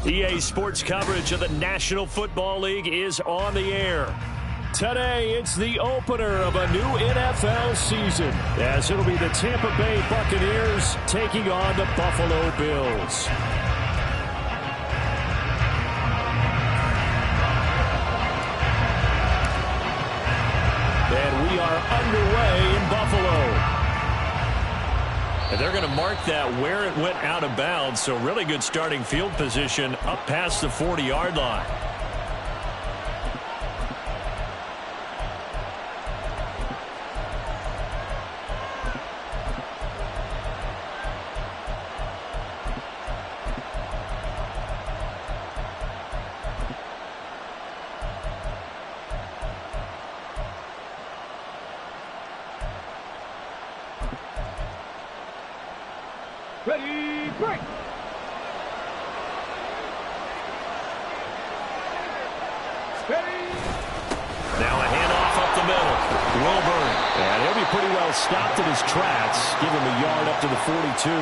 EA Sports coverage of the National Football League is on the air. Today, it's the opener of a new NFL season, as it'll be the Tampa Bay Buccaneers taking on the Buffalo Bills. And we are underway in Buffalo. And they're going to mark that where it went out of bounds, so really good starting field position up past the 40-yard line. Ready, break! Ready! Now a handoff up the middle. Wilburn. And he'll be pretty well stopped in his tracks. Give him a yard up to the 42.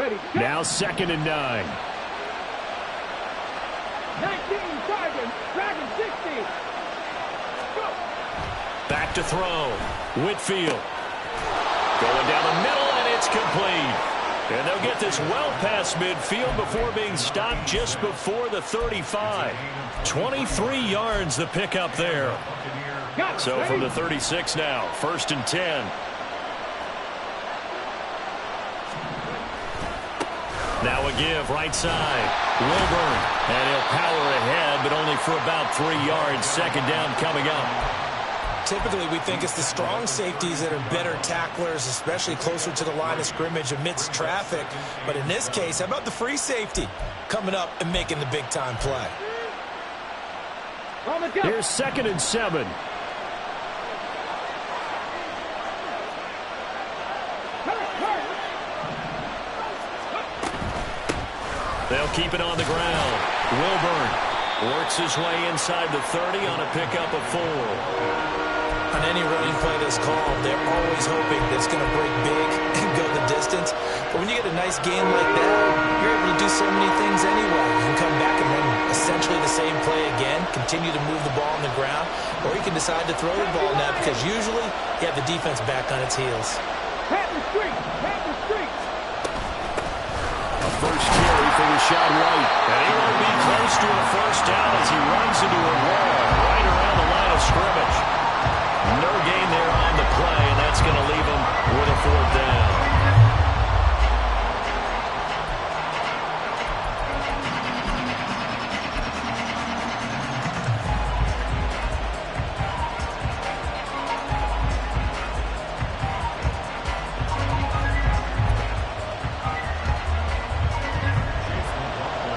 Ready, go. Now 2nd and 9. 19, Dragon 60. Go. Back to throw. Whitfield. Going down the middle, and it's complete. And they'll get this well past midfield before being stopped just before the 35. 23 yards the pickup there. So from the 36 now, 1st and 10. Now a give, right side. Wilburn, and he'll power ahead, but only for about 3 yards. 2nd down coming up. Typically, we think it's the strong safeties that are better tacklers, especially closer to the line of scrimmage amidst traffic. But in this case, how about the free safety coming up and making the big-time play? Here's 2nd and 7. They'll keep it on the ground. Wilburn works his way inside the 30 on a pickup of 4. On any running play that's called, they're always hoping that it's going to break big and go the distance. But when you get a nice game like that, you're able to do so many things anyway. You can come back and run essentially the same play again, continue to move the ball on the ground, or you can decide to throw the ball now because usually you have the defense back on its heels. Patton Street! Patton Street! A first carry for Rashad White. And he will be close to a first down as he runs into a wall right around the line of scrimmage. No gain there on the play, and that's going to leave him with a 4th down.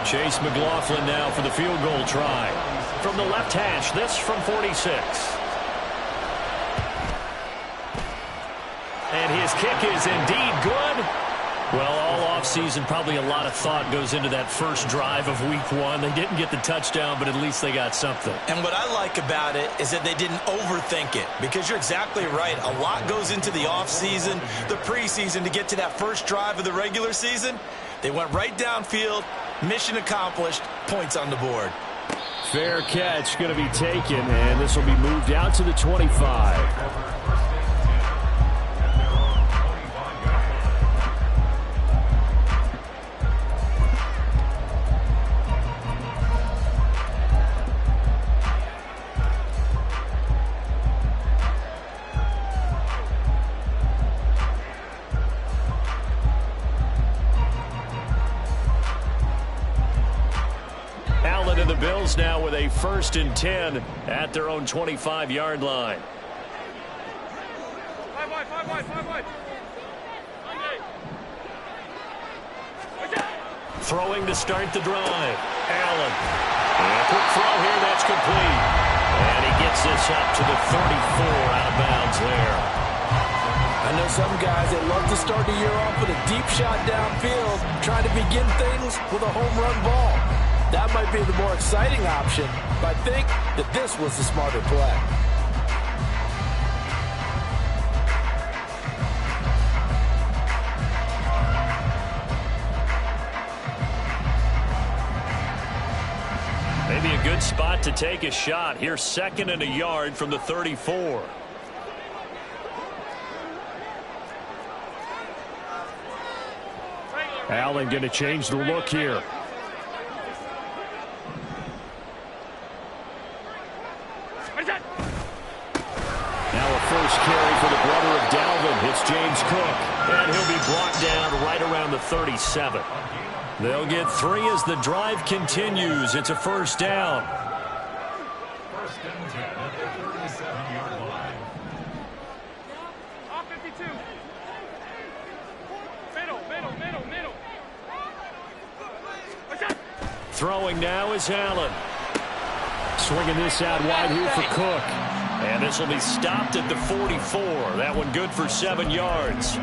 Chase McLaughlin now for the field goal try. From the left hash, this from 46. And his kick is indeed good. Well, all offseason, probably a lot of thought goes into that first drive of week 1. They didn't get the touchdown, but at least they got something. And what I like about it is that they didn't overthink it, because you're exactly right. A lot goes into the offseason, the preseason, to get to that first drive of the regular season. They went right downfield, mission accomplished, points on the board. Fair catch going to be taken, and this will be moved out to the 25. And the Bills now with a 1st and 10 at their own 25-yard line. Throwing to start the drive. Allen. And a quick throw here, that's complete. And he gets this up to the 34 out of bounds there. I know some guys that love to start the year off with a deep shot downfield, trying to begin things with a home run ball. That might be the more exciting option, but I think that this was the smarter play. Maybe a good spot to take a shot. Here's 2nd and a yard from the 34. Allen going to change the look here. Now a first carry for the brother of Dalvin. It's James Cook. And he'll be brought down right around the 37. They'll get 3 as the drive continues. It's a first down. First and 10 at the 37-yard line. Off 52. Middle. Throwing now is Allen. Swinging this out wide here for Cook. And this will be stopped at the 44. That one good for 7 yards.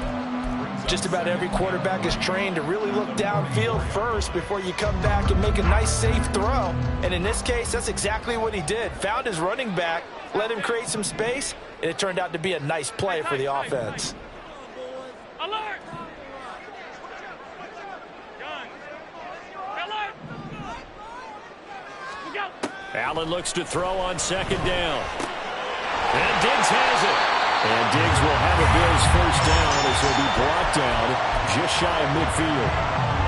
Just about every quarterback is trained to really look downfield first before you come back and make a nice, safe throw. And in this case, that's exactly what he did. Found his running back, let him create some space, and it turned out to be a nice play for the offense. Alert! Allen looks to throw on 2nd down. And Diggs has it. And Diggs will have a Bills first down as he'll be brought down just shy of midfield.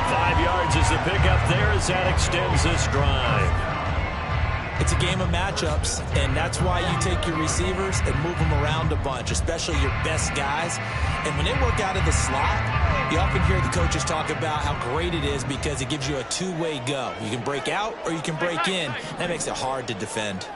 5 yards is the pickup there as that extends this drive. It's a game of matchups, and that's why you take your receivers and move them around a bunch, especially your best guys. And when they work out of the slot, you often hear the coaches talk about how great it is because it gives you a two-way go. You can break out or you can break in. That makes it hard to defend.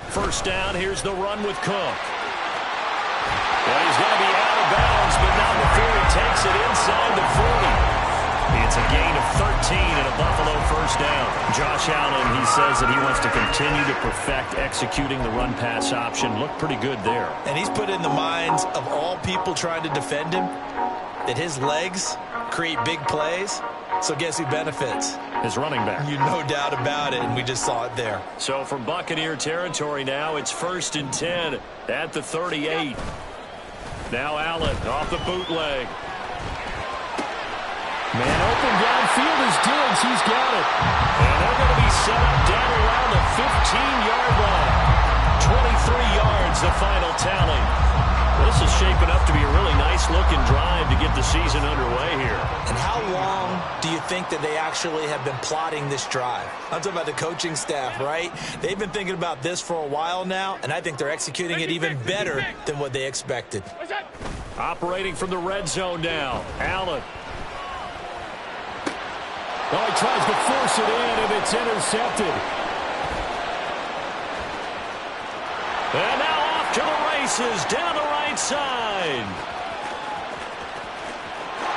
First down, here's the run with Cook. Well, he's going to be out of bounds, but not before he takes it inside the 40. It's a gain of 13 and a Buffalo first down. Josh Allen, he says that he wants to continue to perfect executing the run-pass option. Looked pretty good there. And he's put in the minds of all people trying to defend him that his legs create big plays. So guess who benefits? His running back. You no doubt about it, and we just saw it there. So from Buccaneer territory now, it's 1st and 10 at the 38. Now Allen off the bootleg. Man open downfield is Diggs. He's got it. And they're going to be set up down around the 15-yard line. 23 yards, the final tally. This is shaping up to be a really nice-looking drive to get the season underway here. And how long do you think that they actually have been plotting this drive? I'm talking about the coaching staff, right? They've been thinking about this for a while now, and I think they're executing it even better than what they expected. Operating from the red zone now. Allen. Oh, he tries to force it in, and it's intercepted. And now off to the races, down the right side.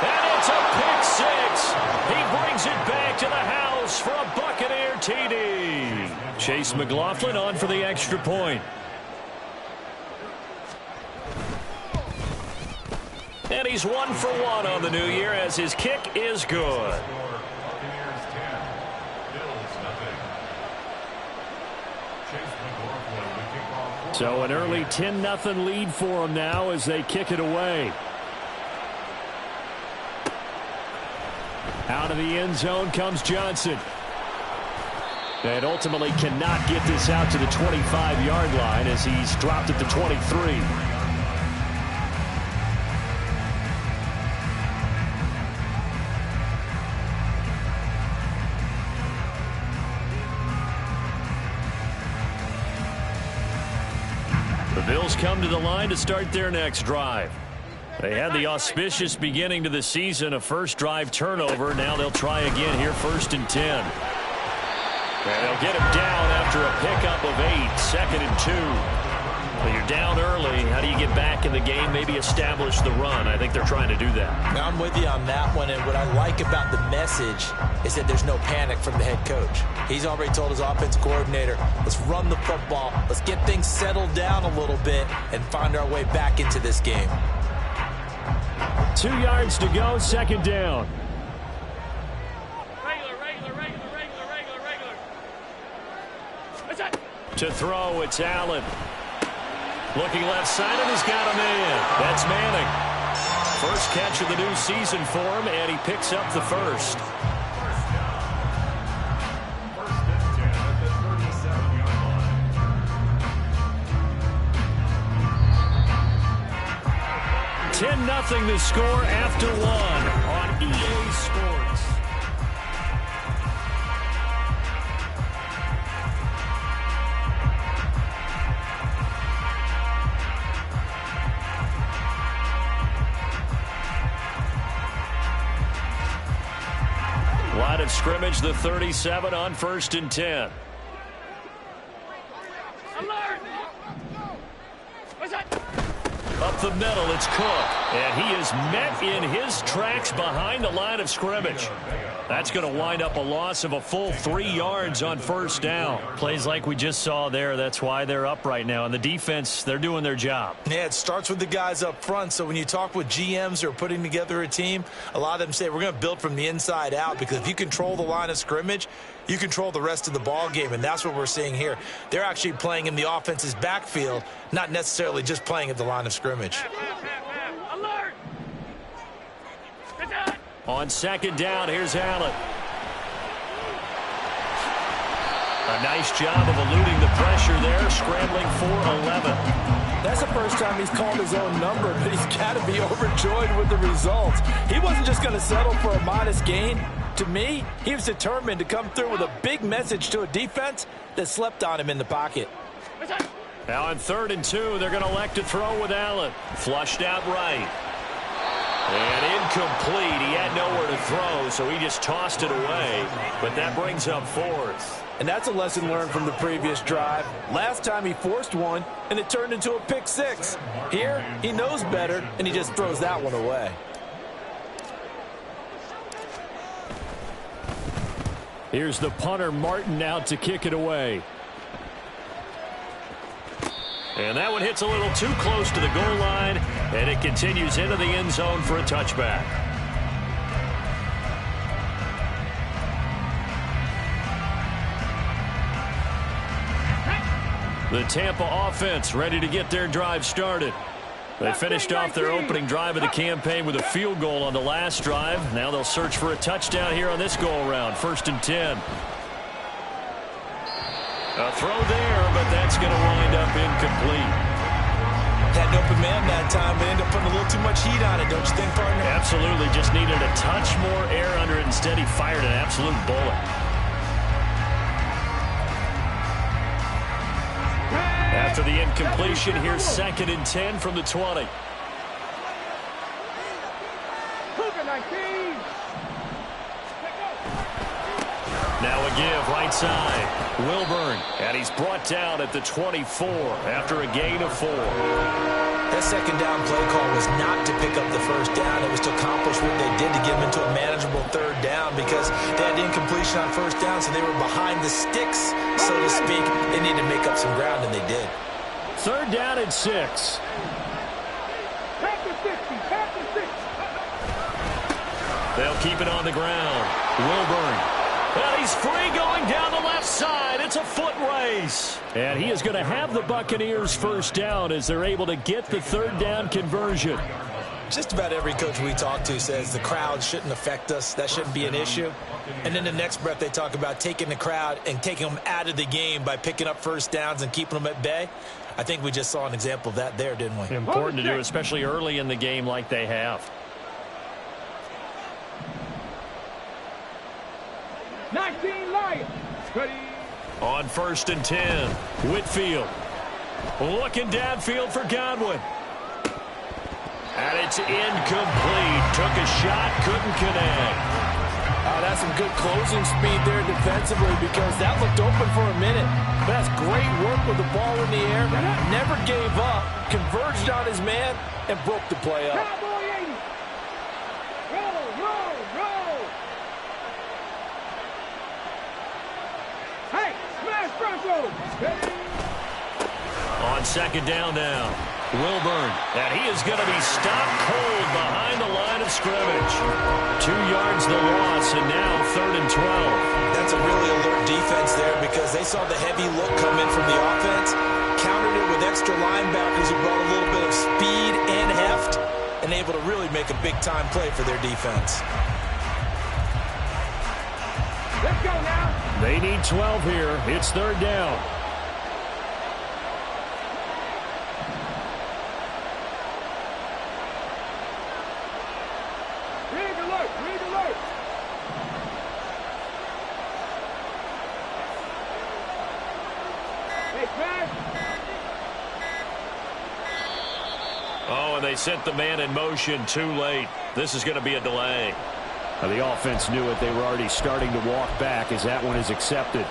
And it's a pick six. He brings it back to the house for a Buccaneer TD. Chase McLaughlin on for the extra point. And he's 1 for 1 on the new year as his kick is good. So an early 10-0 lead for them now as they kick it away. Out of the end zone comes Johnson. And ultimately cannot get this out to the 25-yard line as he's dropped at the 23. The Bills come to the line to start their next drive. They had the auspicious beginning to the season, a first drive turnover. Now they'll try again here, 1st and 10. And they'll get him down after a pickup of 8, 2nd and 2. Well, you're down early. How do you get back in the game, maybe establish the run? I think they're trying to do that. Now, I'm with you on that one, and what I like about the message is that there's no panic from the head coach. He's already told his offensive coordinator, let's run the football, let's get things settled down a little bit and find our way back into this game. 2 yards to go, 2nd down. Regular. To throw, it's Allen. Looking left side, and he's got a man. That's Manning. First catch of the new season for him, and he picks up the first. 10-0 the score after one on EA Sports. Line of scrimmage, the 37 on 1st and 10. Up the middle, it's Cook. And he is met in his tracks behind the line of scrimmage. That's going to wind up a loss of a full 3 yards on 1st down. Plays like we just saw there. That's why they're up right now. And the defense, they're doing their job. Yeah, it starts with the guys up front. So when you talk with GMs who are putting together a team, a lot of them say we're going to build from the inside out, because if you control the line of scrimmage, you control the rest of the ball game, and that's what we're seeing here. They're actually playing in the offense's backfield, not necessarily just playing at the line of scrimmage. Alert! On 2nd down, here's Allen. A nice job of eluding the pressure there, scrambling for 11. That's the first time he's called his own number, but he's got to be overjoyed with the results. He wasn't just going to settle for a modest gain. To me, he was determined to come through with a big message to a defense that slept on him in the pocket. Now on 3rd and 2, they're going to elect to throw with Allen. Flushed out right. And incomplete. He had nowhere to throw, so he just tossed it away. But that brings up 4th. And that's a lesson learned from the previous drive. Last time he forced one, and it turned into a pick 6. Here, he knows better, and he just throws that one away. Here's the punter, Martin, out to kick it away. And that one hits a little too close to the goal line, and it continues into the end zone for a touchback. The Tampa offense ready to get their drive started. They finished off their opening drive of the campaign with a field goal on the last drive. Now they'll search for a touchdown here on this go-around. 1st and 10. A throw there, but that's going to wind up incomplete. Had an open man that time, but ended up putting a little too much heat on it, don't you think, partner? Absolutely. Just needed a touch more air under it. Instead, he fired an absolute bullet. After the incompletion, here's 2nd and 10 from the 20. Now a give, right side. Wilburn, and he's brought down at the 24 after a gain of 4. That 2nd down play call was not to pick up the 1st down. It was to accomplish what they did to get him into a manageable 3rd down, because they had incompletion on 1st down, so they were behind the sticks, so to speak. They needed to make up some ground, and they did. 3rd down and 6. They'll keep it on the ground. Wilburn. And he's free going down the left side. It's a foot race. And he is going to have the Buccaneers 1st down as they're able to get the 3rd down conversion. Just about every coach we talk to says the crowd shouldn't affect us. That shouldn't be an issue. And then the next breath they talk about taking the crowd and taking them out of the game by picking up 1st downs and keeping them at bay. I think we just saw an example of that there, didn't we? Important to do, especially early in the game like they have. 19 Lions. On 1st and 10, Whitfield looking downfield for Godwin. And it's incomplete. Took a shot, couldn't connect. That's some good closing speed there defensively, because that looked open for a minute. But that's great work with the ball in the air. Never gave up, converged on his man, and broke the play up. Cowboy 80. Roll. Hey, smash Broncos. On 2nd down now, Wilburn, and he is going to be stopped cold behind the line of scrimmage. 2 yards the loss, and now 3rd and 12. That's a really alert defense there, because they saw the heavy look come in from the offense, countered it with extra linebackers who brought a little bit of speed and heft, and able to really make a big-time play for their defense. Let's go now. They need 12 here. It's 3rd down. Hey, pass. Oh, and they sent the man in motion too late. This is going to be a delay. Now, the offense knew it. They were already starting to walk back as that one is accepted.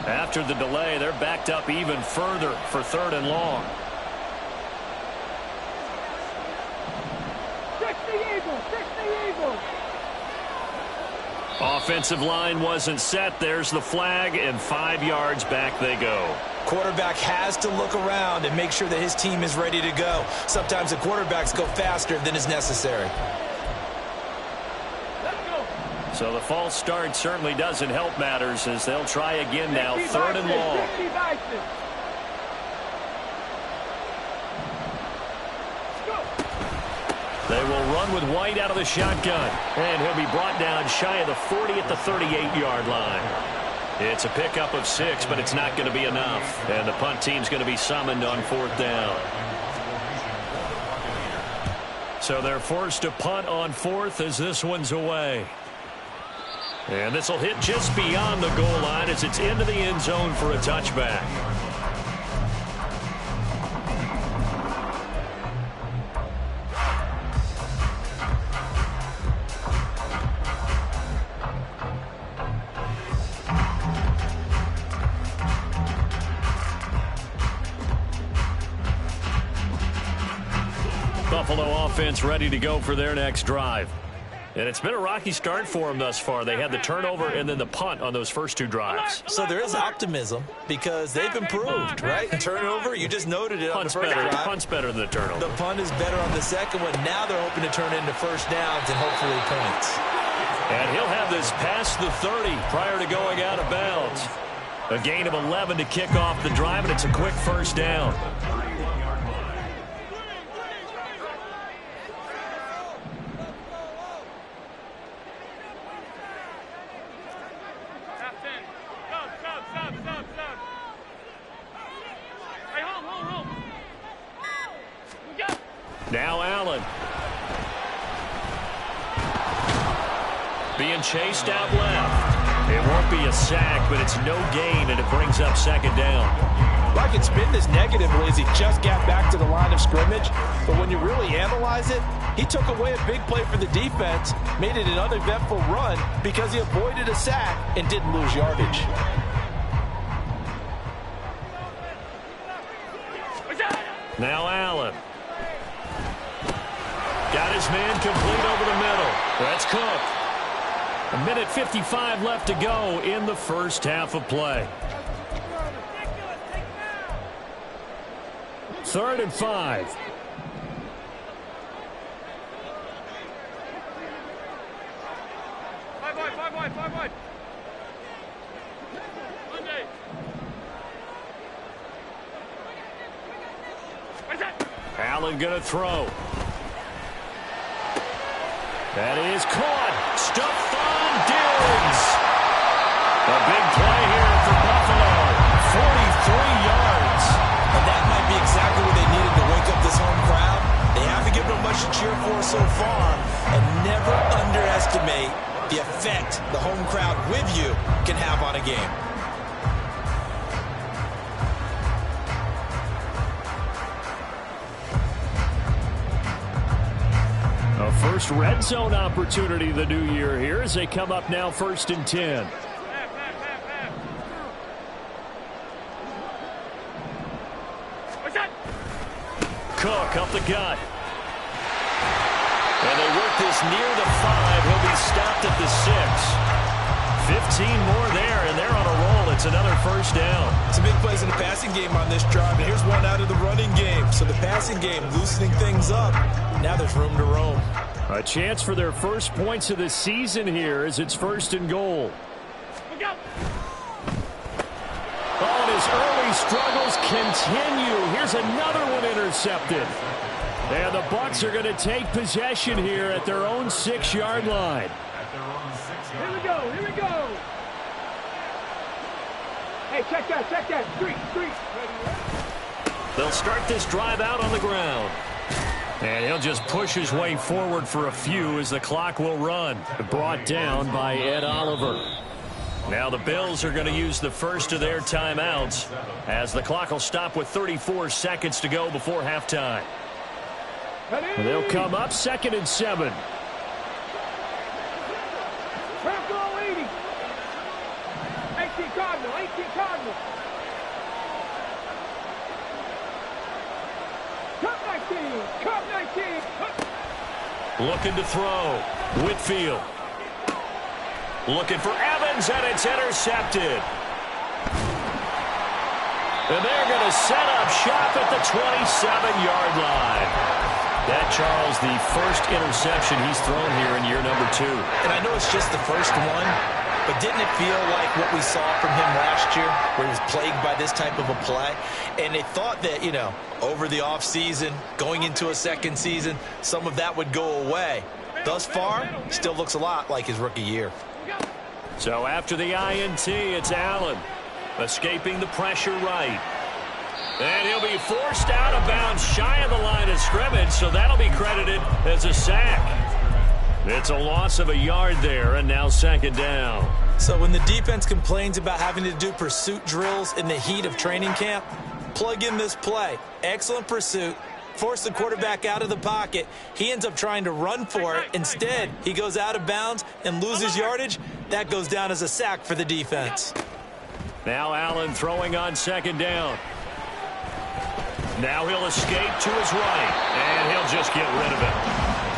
After the delay, they're backed up even further for 3rd and long. Offensive line wasn't set. There's the flag, and 5 yards back they go. Quarterback has to look around and make sure that his team is ready to go. Sometimes the quarterbacks go faster than is necessary. So the false start certainly doesn't help matters as they'll try again now. 3rd and long. They will run with White out of the shotgun. And he'll be brought down shy of the 40 at the 38-yard line. It's a pickup of 6, but it's not going to be enough. And the punt team's going to be summoned on 4th down. So they're forced to punt on 4th as this one's away. And this will hit just beyond the goal line as it's into the end zone for a touchback. Buffalo offense ready to go for their next drive. And it's been a rocky start for them thus far. They had the turnover and then the punt on those first 2 drives. So there is optimism because they've improved, right? Turnover, you just noted it on the first drive. Punt's better than the turnover. The punt is better on the second one. Now they're hoping to turn it into first downs and hopefully points. And he'll have this past the 30 prior to going out of bounds. A gain of 11 to kick off the drive, and it's a quick first down. Now Allen. Being chased out left. It won't be a sack, but it's no gain, and it brings up 2nd down. I can spin this negatively as he just got back to the line of scrimmage, but when you really analyze it, he took away a big play for the defense, made it an uneventful run because he avoided a sack and didn't lose yardage. Now Allen. Got his man complete over the middle. That's Cook. 1:55 left to go in the first half of play. 3rd and 5. Five wide. Allen gonna throw. That is caught. Stephon Diggs. A big play here for Buffalo. 43 yards. And that might be exactly what they needed to wake up this home crowd. They haven't given them much to cheer for so far. And never underestimate the effect the home crowd with you can have on a game. A first red zone opportunity the new year here as they come up now 1st and 10. Cook up the gut. And they work this near the 5. He'll be stopped at the 6. 15 more there, and they're on a roll. It's another first down. Some big plays in the passing game on this drive, and here's one out of the running game. So the passing game loosening things up. Now there's room to roam. A chance for their first points of the season here as it's 1st and goal. Oh, and his early struggles continue. Here's another one intercepted. And the Bucs are going to take possession here at their own 6-yard line. Here we go. Hey, check that. Street. They'll start this drive out on the ground. And he'll just push his way forward for a few as the clock will run. Brought down by Ed Oliver. Now the Bills are going to use the first of their timeouts as the clock will stop with 34 seconds to go before halftime. They'll come up 2nd and 7. Bronco 80. 18 Cardinal. Cup 19. Looking to throw. Whitfield. Looking for Evans, and it's intercepted. And they're going to set up shop at the 27-yard line. That, Charles, the first interception he's thrown here in year number 2. And I know it's just the first one, but didn't it feel like what we saw from him last year, where he was plagued by this type of a play? And they thought that, over the offseason, going into a second season, some of that would go away. Thus far, still looks a lot like his rookie year. So after the INT, it's Allen escaping the pressure right. And he'll be forced out of bounds shy of the line of scrimmage, so that'll be credited as a sack. It's a loss of a yard there, and now 2nd down. So when the defense complains about having to do pursuit drills in the heat of training camp, plug in this play. Excellent pursuit. Force the quarterback out of the pocket. He ends up trying to run for it. Instead, he goes out of bounds and loses yardage. That goes down as a sack for the defense. Now Allen throwing on 2nd down. Now he'll escape to his right, and he'll just get rid of it.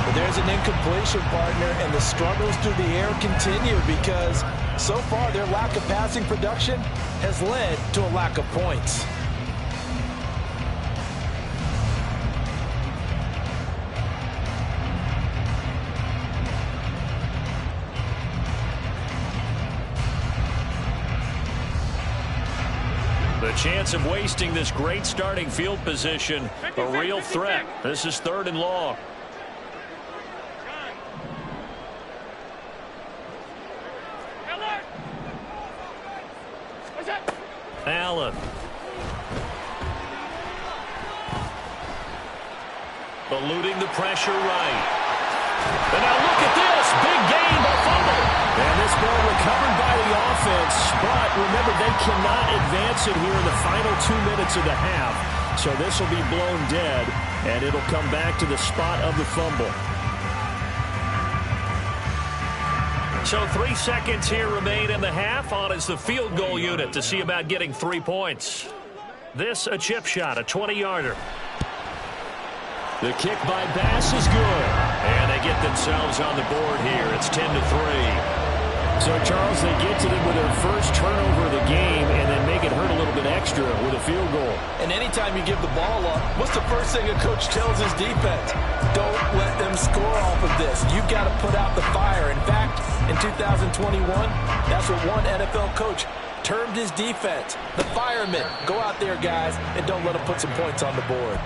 But there's an incompletion, partner, and the struggles through the air continue because so far their lack of passing production has led to a lack of points. The chance of wasting this great starting field position, a real threat. This is 3rd and long. Allen. Eluding the pressure right. And now look at this. Big gain, a fumble. And this ball recovered by the offense, but remember, they cannot advance it here in the final 2 minutes of the half. So this will be blown dead, and it'll come back to the spot of the fumble. So 3 seconds here remain in the half. On is the field goal unit to see about getting 3 points. This a chip shot, a 20-yarder. The kick by Bass is good. And they get themselves on the board here. It's 10-3. So, Charles, they get to them with their first turnover of the game and then make it hurt a little bit extra with a field goal. And anytime you give the ball up, what's the first thing a coach tells his defense? Don't let them score off of this. You've got to put out the fire. In fact, in 2021, that's what one NFL coach termed his defense. The firemen. Go out there, guys, and don't let them put some points on the board.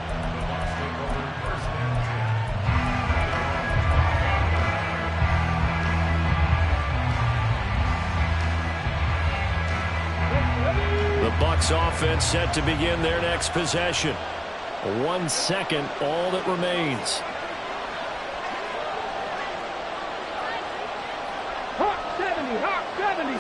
The Bucs offense set to begin their next possession. 1 second, all that remains. Hawk 70.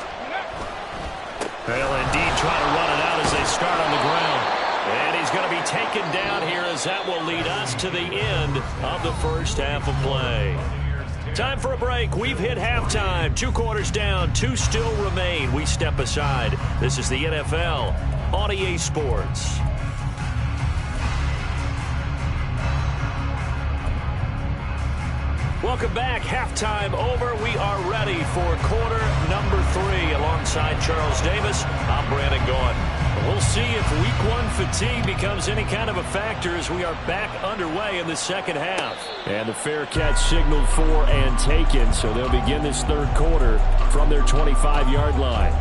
They'll indeed try to run it out as they start on the ground. And he's going to be taken down here as that will lead us to the end of the first half of play. Time for a break. We've hit halftime. 2 quarters down. 2 still remain. We step aside. This is the NFL on EA Sports. Welcome back. Halftime over. We are ready for quarter number 3. Alongside Charles Davis, I'm Brandon Gaughan. We'll see if week 1 fatigue becomes any kind of a factor as we are back underway in the second half. And the fair catch signaled for and taken, so they'll begin this third quarter from their 25-yard line.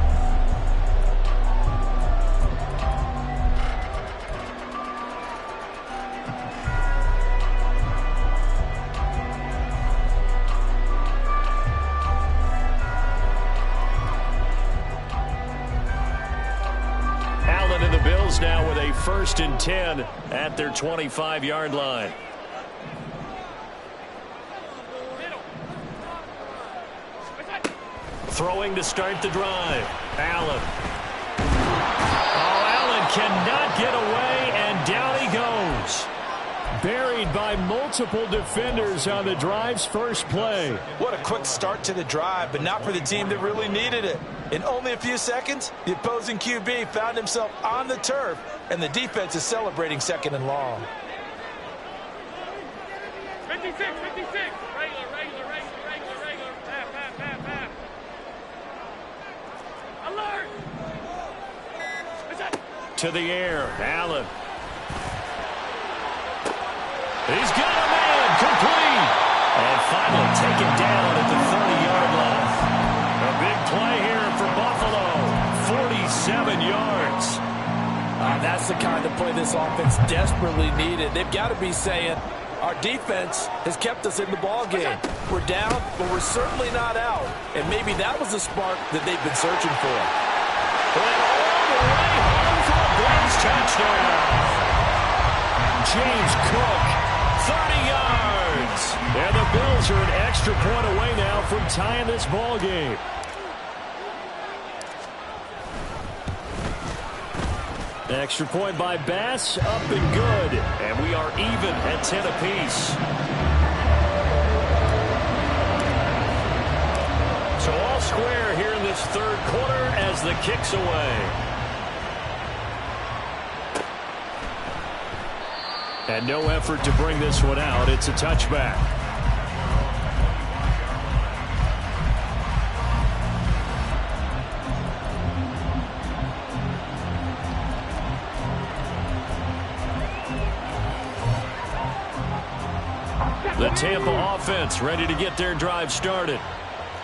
Bills now with a 1st and 10 at their 25-yard line. Throwing to start the drive. Allen. Oh, Allen cannot get away, and down he goes. Buried by multiple defenders on the drive's first play. What a quick start to the drive, but not for the team that really needed it. In only a few seconds, the opposing QB found himself on the turf, and the defense is celebrating 2nd and long. 56, 56. Regular. Pass. Alert! To the air, Allen. He's got a man, complete. And finally taken down at the 30-yard line. A big play here for Buffalo. 47 yards. That's the kind of play this offense desperately needed. They've got to be saying, our defense has kept us in the ball game. We're down, but we're certainly not out. And maybe that was the spark that they've been searching for. Went all the way home for a Bills touchdown. James Cook, 30 yards. And the Bills are an extra point away now from tying this ball game. Extra point by Bass, up and good. And we are even at 10 apiece. So all square here in this 3rd quarter as the kick's away. And no effort to bring this one out. It's a touchback. The Tampa offense ready to get their drive started.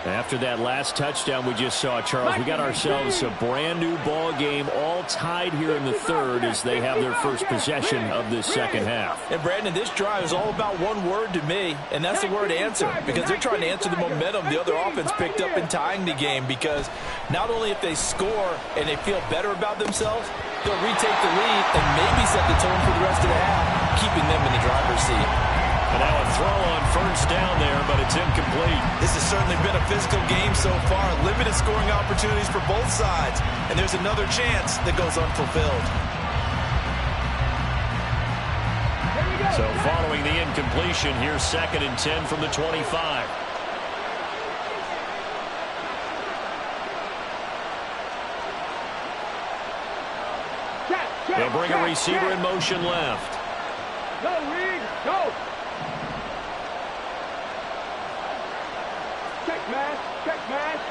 After that last touchdown we just saw, Charles, we got ourselves a brand new ball game, all tied here in the 3rd as they have their first possession of this 2nd half. And Brandon, this drive is all about one word to me, and that's the word answer, because they're trying to answer the momentum the other offense picked up in tying the game, because not only if they score and they feel better about themselves, they'll retake the lead and maybe set the tone for the rest of the half, keeping them in the driver's seat. And now a throw on 1st down there, but it's incomplete. This has certainly been a physical game so far. Limited scoring opportunities for both sides. And there's another chance that goes unfulfilled. So following the incompletion, here's 2nd and 10 from the 25. They'll bring a receiver in motion left. Go, Reed, go! Check mash.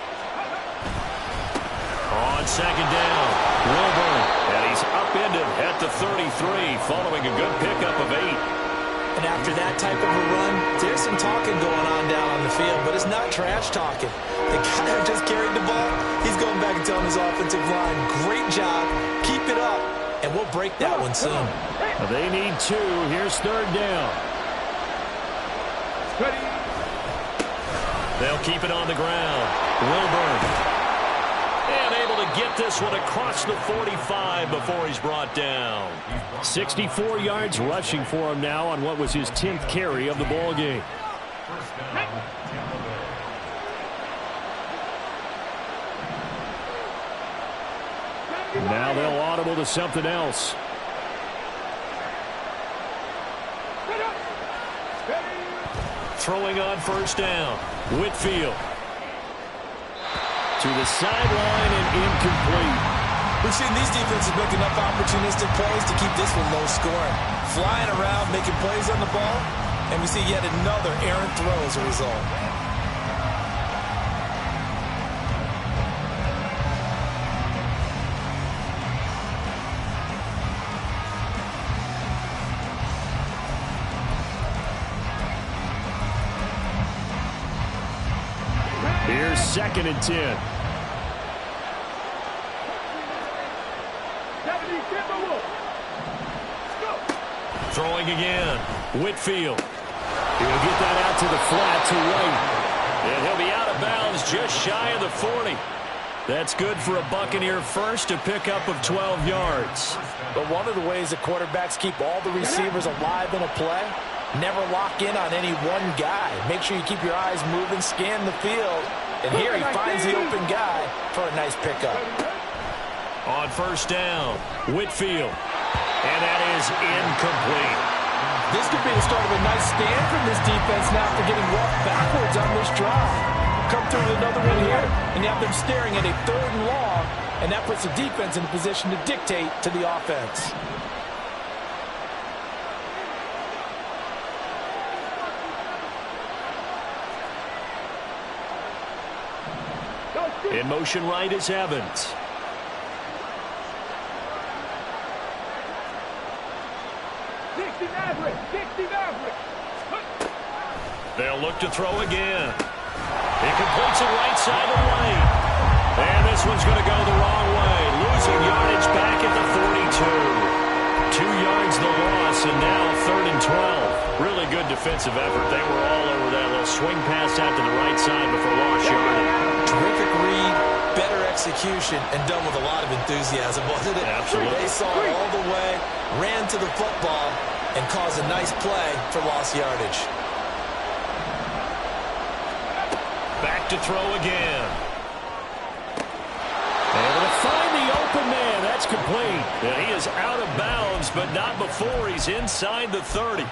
On 2nd down, Wilburn, and he's upended at the 33 following a good pickup of 8. And after that type of a run, there's some talking going on down on the field, but it's not trash talking. The guy who just carried the ball, he's going back and telling his offensive line, great job, keep it up, and we'll break that one soon. They need 2. Here's 3rd down. Ready. They'll keep it on the ground. Wilburn. And able to get this one across the 45 before he's brought down. 64 yards rushing for him now on what was his 10th carry of the ball game. Now they'll audible to something else. Throwing on 1st down. Whitfield. To the sideline and incomplete. We've seen these defenses make enough opportunistic plays to keep this one low scoring. Flying around, making plays on the ball, and we see yet another errant throw as a result. Here's 2nd and 10. Throwing again. Whitfield. He'll get that out to the flat to right. And he'll be out of bounds just shy of the 40. That's good for a Buccaneer first, a pickup of 12 yards. But one of the ways that quarterbacks keep all the receivers alive in a play, never lock in on any one guy. Make sure you keep your eyes moving, scan the field. And here he finds the open guy for a nice pickup. On first down, Whitfield. And that is incomplete. This could be the start of a nice stand from this defense now after getting walked backwards on this drive. Come through with another one here, and you have them staring at a 3rd and long, and that puts the defense in a position to dictate to the offense. In motion right is Evans. They'll look to throw again. He completes it right side of the lane. And this one's going to go the wrong way. Losing yardage back at the 42. 2 yards the loss, and now 3rd and 12. Really good defensive effort. They were all over that little swing pass out to the right side before lost yardage. Terrific read, better execution, and done with a lot of enthusiasm, wasn't it? Absolutely. They saw it all the way, ran to the football, and caused a nice play for lost yardage. Back to throw again. Able to find the open man. That's complete. And he is out of bounds, but not before he's inside the 30.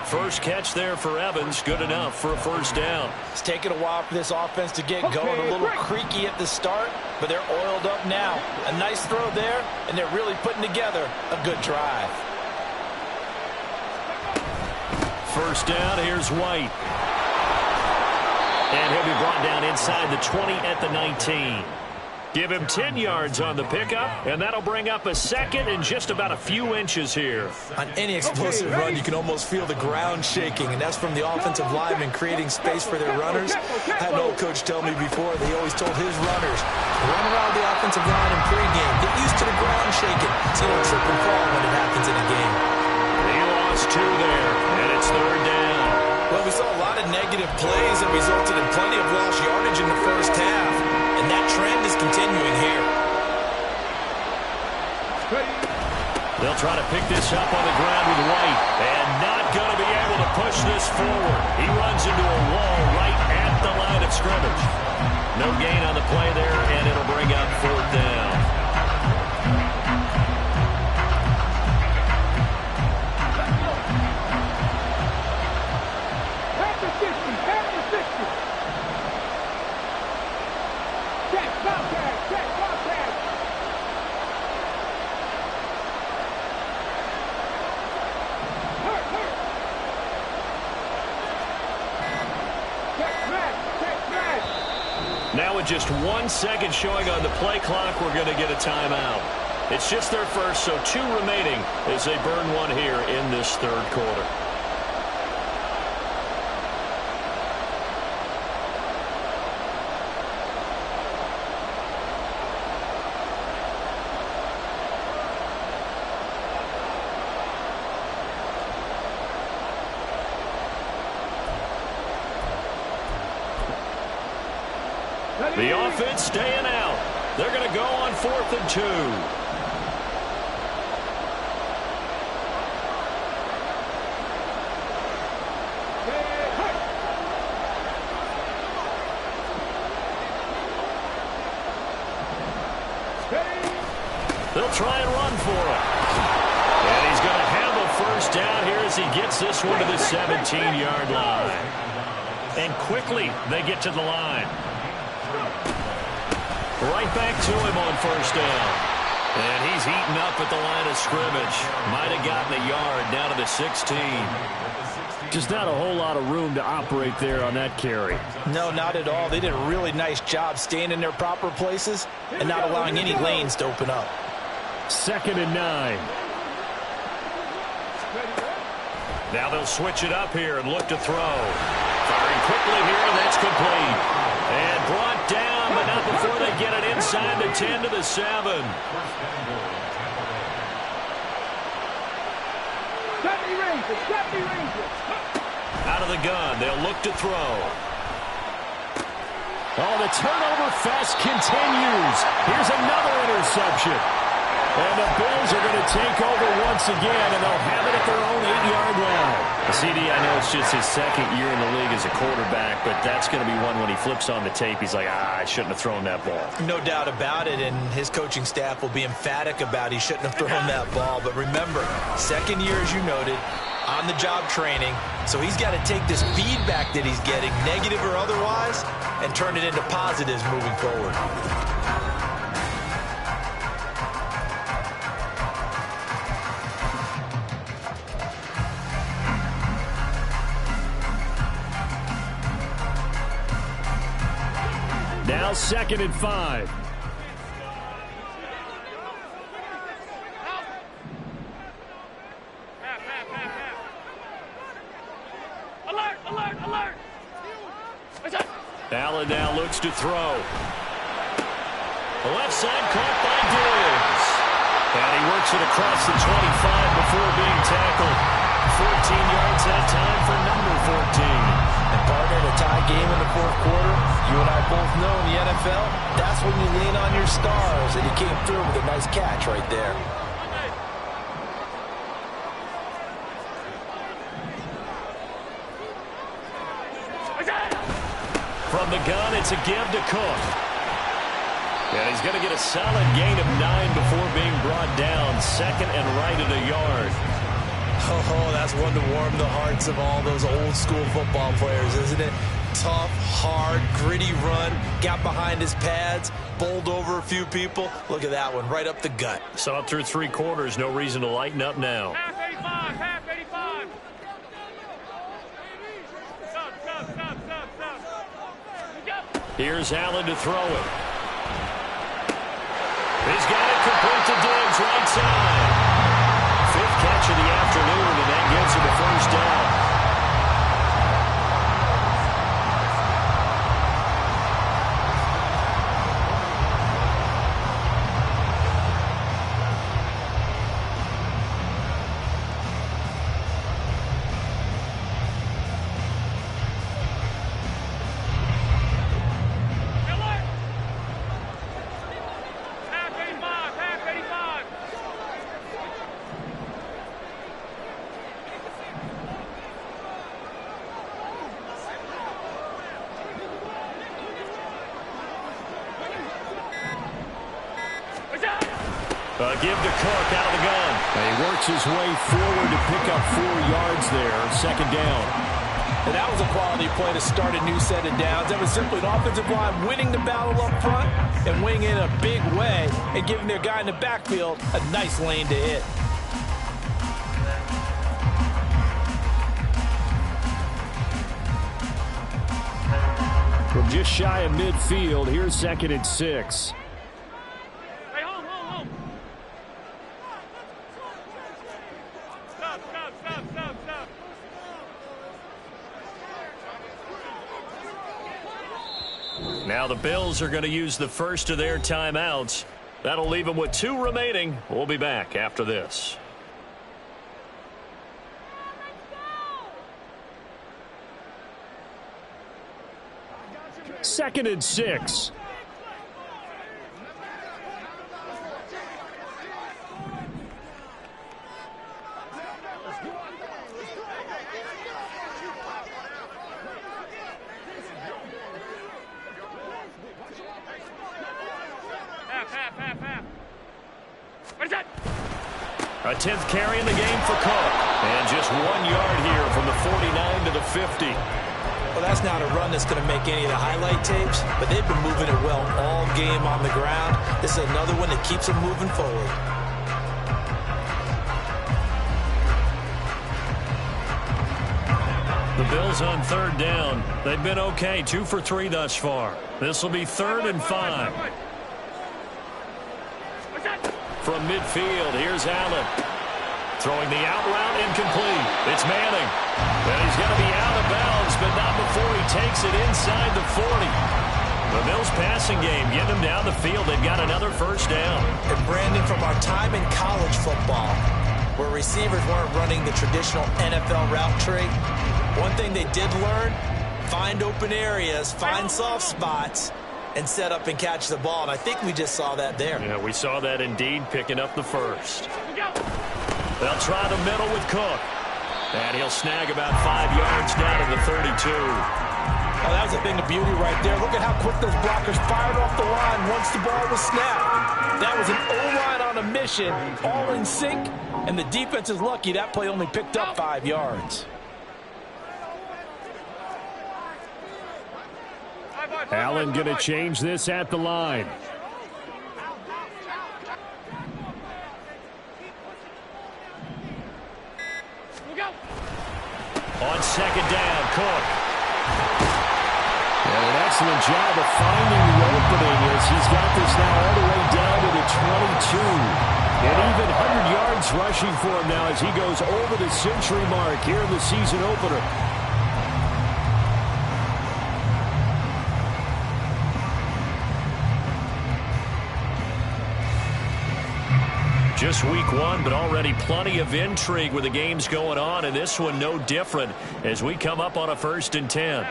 First catch there for Evans. Good enough for a first down. It's taken a while for this offense to get going. A little creaky at the start, but they're oiled up now. A nice throw there, and they're really putting together a good drive. First down, here's White. And he'll be brought down inside the 20 at the 19. Give him 10 yards on the pickup, and that'll bring up a second and just about a few inches here. On any explosive run, you can almost feel the ground shaking, and that's from the offensive linemen creating space for their runners. I had an old coach tell me before, that he always told his runners, run around the offensive line in pregame. Get used to the ground shaking so you don't trip and fall when it happens in a game. He lost 2 there, and it's 3rd down. Well, we saw a lot of negative plays that resulted in plenty of lost yardage in the first half, and that trend is continuing here. They'll try to pick this up on the ground with White, and not going to be able to push this forward. He runs into a wall right at the line of scrimmage. No gain on the play there, and it'll bring up 4th down. Now with just 1 second showing on the play clock, we're going to get a timeout. It's just their first, so 2 remaining as they burn 1 here in this 3rd quarter. The offense staying out. They're going to go on 4th and 2. They'll try and run for it. And he's going to have a first down here as he gets this one to the 17-yard line. And quickly they get to the line. Right back to him on first down. And he's eaten up at the line of scrimmage. Might have gotten a yard down to the 16. Just not a whole lot of room to operate there on that carry. No, not at all. They did a really nice job staying in their proper places and not allowing any lanes to open up. 2nd and 9. Now they'll switch it up here and look to throw. Firing quickly here, and that's complete. And brought down, but not before they get it inside the 10 to the 7. Out of the gun, they'll look to throw. Oh, the turnover fest continues. Here's another interception. And the Bills are going to take over once again, and they'll have it at their own 8-yard line. CD, I know it's just his second year in the league as a quarterback, but that's going to be one when he flips on the tape, he's like, I shouldn't have thrown that ball. No doubt about it, and his coaching staff will be emphatic about he shouldn't have thrown that ball. But remember, second year, as you noted, on-the-job training, so he's got to take this feedback that he's getting, negative or otherwise, and turn it into positives moving forward. Now 2nd and 5. Alert, alert, alert. Allen now looks to throw. The left side caught by Diggs. And he works it across the 25 before being tackled. 14 yards that time for number 14. And partner, in a tie game in the fourth quarter, you and I both know in the NFL, that's when you lean on your stars, and he came through with a nice catch right there. From the gun, it's a give to Cook. And he's going to get a solid gain of 9 before being brought down. 2nd and right at a yard. Oh, that's one to warm the hearts of all those old-school football players, isn't it? Tough, hard, gritty run, got behind his pads, bowled over a few people. Look at that one, right up the gut. Saw it through 3 quarters, no reason to lighten up now. Half 85, half 85. Stop, stop, stop, stop, stop. Here's Allen to throw it. He's got it complete to Diggs, right side. 5th catch of the afternoon, and that gets him a first down. Give to Cook out of the gun. And he works his way forward to pick up 4 yards there. 2nd down. And that was a quality play to start a new set of downs. That was simply an offensive line winning the battle up front and winning in a big way and giving their guy in the backfield a nice lane to hit. From just shy of midfield, here's 2nd and 6. Hey, home, home, home. Stop, stop, stop, stop, stop. Now the Bills are going to use the first of their timeouts. That'll leave them with 2 remaining. We'll be back after this. Second and 6. Half. What is that? A 10th carry in the game for Cook. And just 1 yard here from the 49 to the 50. Well, that's not a run that's going to make any of the highlight tapes, but they've been moving it well all game on the ground. This is another one that keeps them moving forward. The Bills on 3rd down. They've been okay, 2 for 3 thus far. This will be 3rd and 5. From midfield, here's Allen. Throwing the out route incomplete. It's Manning. And he's going to be out of bounds, but not before he takes it inside the 40. The Bills passing game, getting them down the field. They've got another first down. And Brandon, from our time in college football, where receivers weren't running the traditional NFL route tree, one thing they did learn find open areas, find soft spots, and set up and catch the ball. And I think we just saw that there. Yeah, we saw that indeed, picking up the first. They'll try the middle with Cook. And he'll snag about 5 yards down to the 32. Oh, that was a thing of beauty right there. Look at how quick those blockers fired off the line once the ball was snapped. That was an O-line on a mission, all in sync, and the defense is lucky that play only picked up 5 yards. Allen going to change this at the line. On second down, Cook. And an excellent job of finding the opening as he's got this now all the way down to the 22. And even 100 yards rushing for him now as he goes over the century mark here in the season opener. Just week 1, but already plenty of intrigue with the games going on, and this one no different as we come up on a 1st and 10.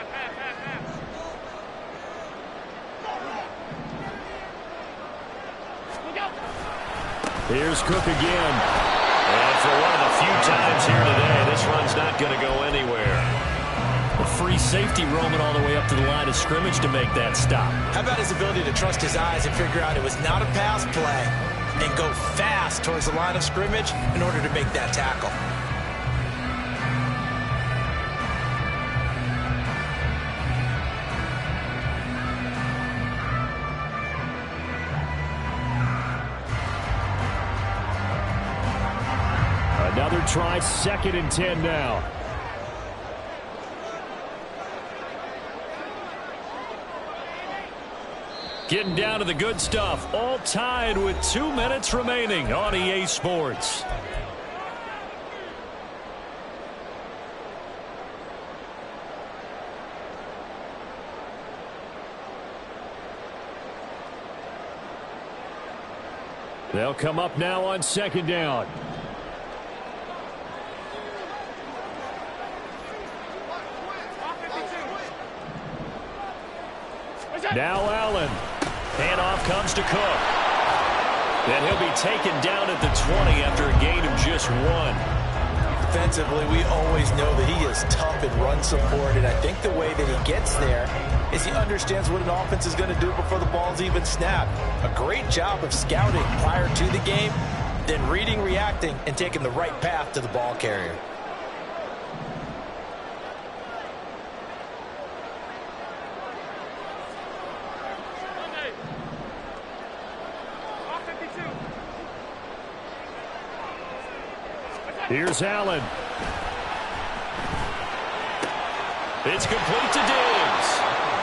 Here's Cook again. And for one of the few times here today, this run's not going to go anywhere. A free safety roaming all the way up to the line of scrimmage to make that stop. How about his ability to trust his eyes and figure out it was not a pass play and go fast towards the line of scrimmage in order to make that tackle. Another try, 2nd and 10 now. Getting down to the good stuff. All tied with 2 minutes remaining on EA Sports. They'll come up now on 2nd down. Now Allen. Handoff comes to Cook. And he'll be taken down at the 20 after a gain of just 1. Defensively, we always know that he is tough in run support, and I think the way that he gets there is he understands what an offense is going to do before the ball's even snapped. A great job of scouting prior to the game, then reading, reacting, and taking the right path to the ball carrier. Here's Allen. It's complete to Diggs.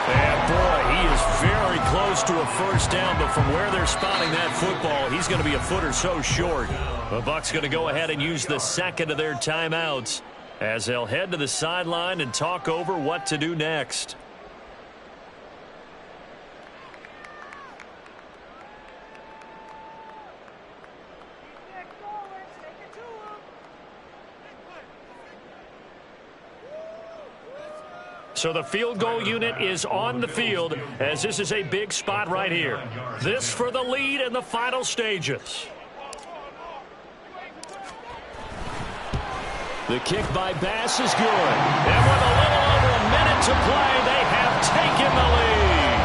And boy, he is very close to a first down, but from where they're spotting that football, he's going to be a foot or so short. The Bucs going to go ahead and use the 2nd of their timeouts as they'll head to the sideline and talk over what to do next. So the field goal unit is on the field as this is a big spot right here. This for the lead in the final stages. The kick by Bass is good. And with a little over a minute to play, they have taken the lead.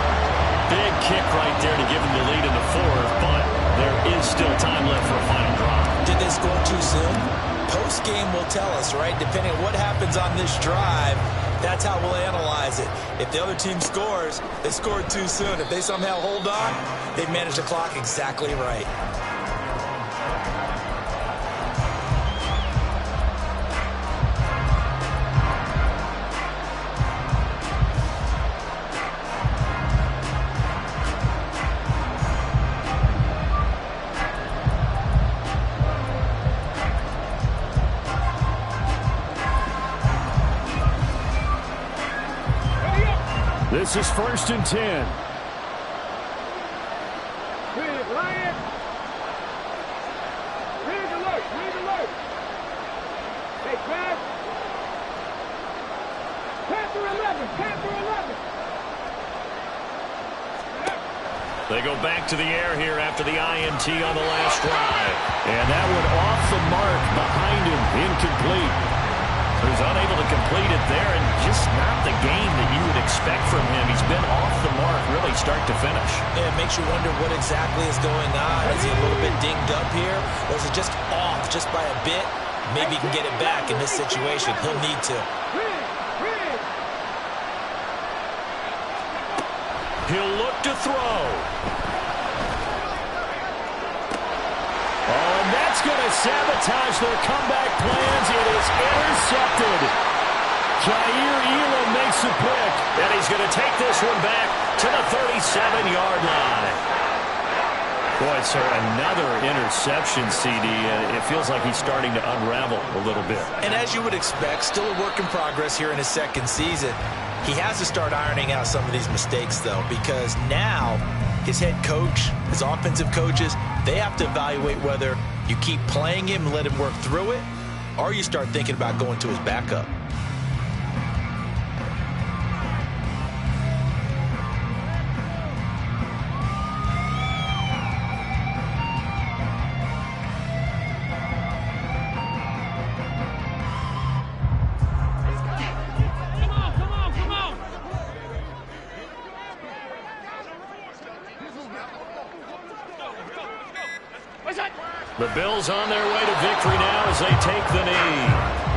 Big kick right there to give them the lead in the 4th, but there is still time left for a final drive. Did they score too soon? Post-game will tell us, right? Depending on what happens on this drive, that's how we'll analyze it. If the other team scores, they scored too soon. If they somehow hold on, they've managed the clock exactly right. This is 1st and 10. Read Lion. Read alert. Read alert. Hey, pass. Pass to the left. They go back to the air here after the INT on the last drive. And that one off the mark behind him, incomplete. He's unable to complete it there, and just not the game that you would expect from him. He's been off the mark really start to finish. Yeah, it makes you wonder what exactly is going on. Is he a little bit dinged up here, or is it just off just by a bit? Maybe he can get it back in this situation. He'll need to. He'll look to throw. Oh, and that's going to sabotage their comeback plans. It is intercepted. Jair Elam makes the pick. And he's going to take this one back to the 37-yard line. Boy, sir, another interception, CD. It feels like he's starting to unravel a little bit. And as you would expect, still a work in progress here in his second season. He has to start ironing out some of these mistakes, though, because now his head coach, his offensive coaches, they have to evaluate whether you keep playing him and let him work through it, or you start thinking about going to his backup. The Bills on their way to victory now as they take the knee.